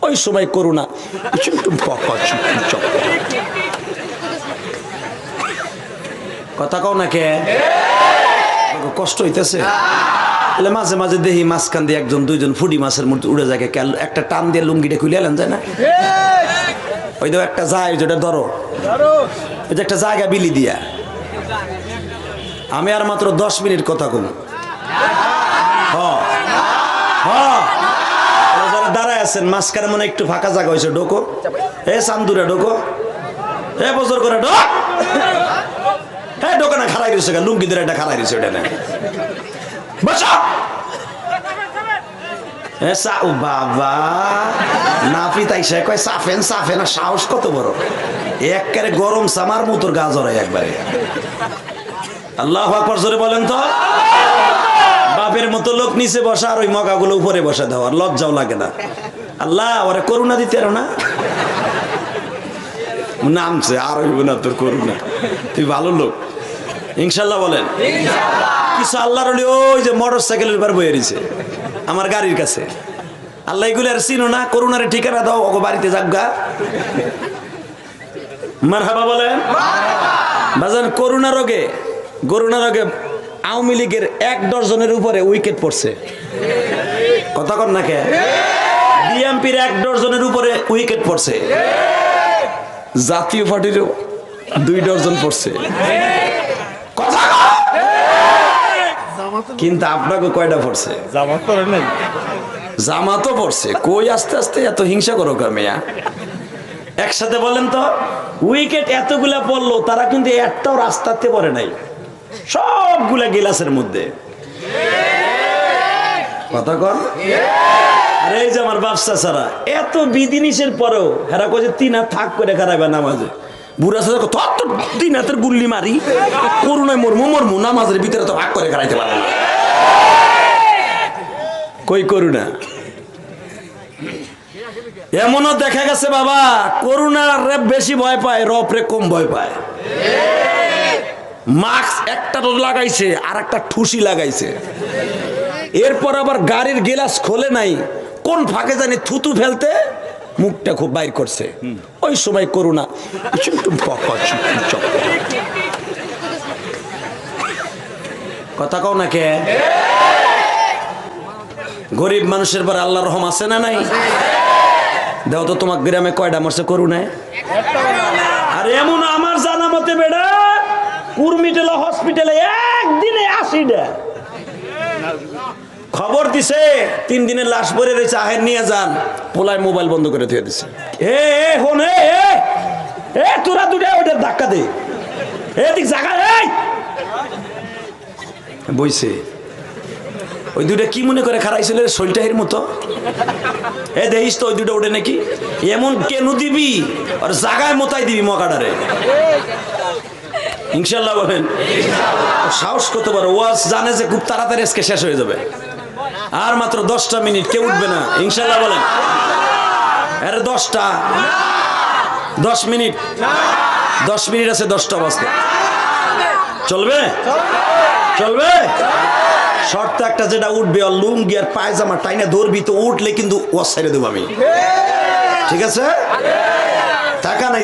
ওই সময় করুণা কথা কও না কে কষ্ট হইতেছে মাঝে মাঝে দেখি মাঝখান দিয়ে একজন দুইজন ফুডি মাছের মধ্যে উড়ে যায় একটা টান দিয়ে লুঙ্গিটা খুলে এলেন যায় না ওই তো একটা যায় যেটা ধরো ওই যে একটা জায়গা বিলি দিয়া আমি আর মাত্র 10 মিনিট কথা কম যারা দাঁড়ায় আছেন মাঝখানে মনে একটু ফাঁকা জায়গা হয়েছে ঢোকো এ চান্দুরে ঢোকো এ বছর করে ঢোক হ্যাঁ ঢোকে না খারাই রয়েছে লুঙ্গি ধরে এটা খারাই রয়েছে ওটা না বাবা নাফি তাইসা কয় সাফেন সাফেন আর সাহস কত বড় একবারে গরম সামার মতোর গাজর একবারে আল্লাহু আকবার জোরে বলেন তো বাপের মতো লোক নিচে বসা আর ওই মগাগুলো উপরে বসা দাও আর লজ্জাও লাগে না আল্লাহ ওরে করুণা দিতে আরো না নামছে আর হইব না তোর করুণা তুই ভালো লোক ইনশাল্লাহ বলেন কিছু আল্লাহর ওই যে মোটর সাইকেলের উপর বয়ে রয়েছে আমার গাড়ির কাছে আল্লাহ এগুলো আর চিনো না করুণারে ঠিকানা দাও ওকে বাড়িতে যাগা মারহাবা বলেন বাজান করুণা রোগে আওয়ামী লীগের 1 ডজনের উপরে উইকেট পড়ছে কথা কর না কে বিএনপির 1 ডজনের উপরে উইকেট পড়ছে জাতীয় পার্টিরও 2 ডজন পড়ছে কথা কিন্তু আপনাকে কয়টা পড়ছে জামাতও পড়ছে কই আস্তে আস্তে এত হিংসা করো কামিয়া একসাথে বলেন তো উইকেট এতগুলা পড়লো তারা কিন্তু একটাও রাস্তাতে পড়ে নাই সবগুলা গিলাসের মধ্যে কথা কর আরে এই যে আমার ব্যবসা ছাড়া এত বিধিনিষের পরেও হেরা কয়ে 3 হাত থাক করে খারাইবা নামাজে বুড়া সাথে তত 3 হাতের গুল্লি মারি করুণায় মরমু নামাজের ভিতরে তো ভাগ করে খারাইতে পারে না কই করুণা এমনও দেখা গেছে বাবা করুণার রে বেশি ভয় পায় রব রে কম ভয় পায় মাস্ক একটা তো লাগাইছে আর একটা ঠুসি লাগাইছে এরপর আবার গাড়ির গ্লাস খোলে নাই কোন ফাঁকে জানি থুতু ফেলতে মুখটা খুব বাইর করছে ওই সময় করুণা কথা কও না কে গরিব মানুষের পর আল্লাহর রহম আছে না নাই দাও তো তোমার গ্রামে কয়টা মরছে করুণায় আর এমন আমার জানা মতে বেড়া কুরমিটেল হসপিটালে একদিনে 80টা খবর দিছে 3 দিনের লাশ পরে রয়েছে আহের নিয়ে যান পোলায় মোবাইল বন্ধ করে দিয়ে দিছে তোরা দুটা ওটার ধাক্কা দে এদিক জায়গা বইছে ওই দুটা কি মনে করে খারাইছিল শৈলটাহির মতো দেখিস তো ওই দুটা ওঠে নাকি এমন কেন দিবি আর জায়গায় মোতাই দিবি মকাডারে ইনশাল্লাহ বলেন সাহস কত বড় ওয়াজ জানে যে খুব তাড়াতাড়ি আজকে শেষ হয়ে যাবে আর মাত্র 10টা মিনিট কেউ উঠবে না ইনশাল্লাহ বলেন আরে 10 মিনিট 10 মিনিট আছে 10টা বাজতে চলবে শর্ত একটা যেটা উঠবে আর লুঙ্গি আর পায়জামা টাইনা ধরবি তো উঠলে কিন্তু ওয়াজ ছেড়ে দেবো আমি ঠিক আছে টাকা নাই